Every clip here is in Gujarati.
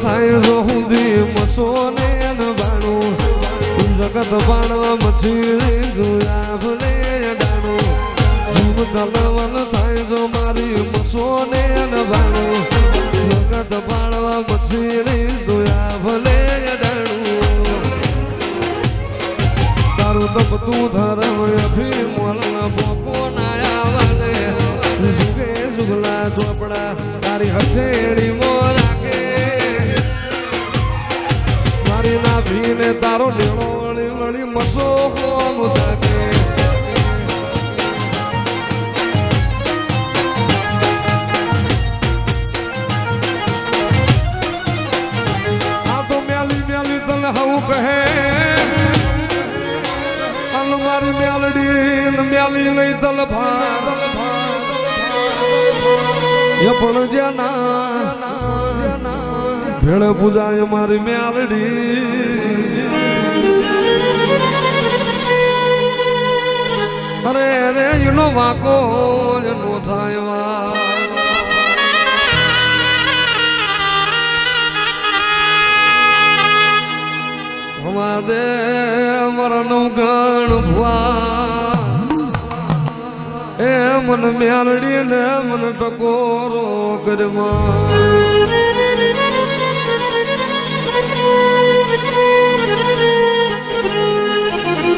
થાય જો હુંદી મસોને બાણું જગત બાણવા મચી જોયા ભલે ડાણું જીવ તલવન થાય જો મારી મસોને બાણું જગત બાણવા મચી જોયા ભલે ડાણું તારું તપ તું ધરમ અભી મોલના બોકો નાયા વાલે જુગે જુગલા ચોપડા તારી હથેળી મોરાકે મારી ના ભીને તારો નેળો વળી વળી મસો હોમ થાકે આ તો મ્યાલી મ્યાલી તને હવું કહે અન મારી મ્યાલડી મ્યાલી લઈ તલ ભા પણ જ્યાં ભેળ પૂજાય મારી મ્યાલડી અરે રે એનો વાકો એનો થાય વા દે મરનું ગણ ભુવા એ મન મ્યાલડી ને મન ટકોરો કરમાં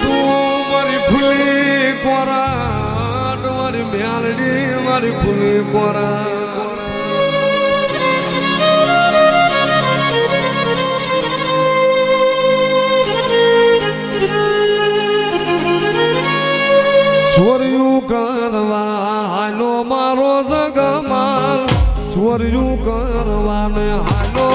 તું મારી ફૂલી કોરા મારી મ્યાલડી મારી ફૂલી કોરા ચોર્યું કરવા હાલો મારો જગમાલ ચોર્યું કરવા ને હાલો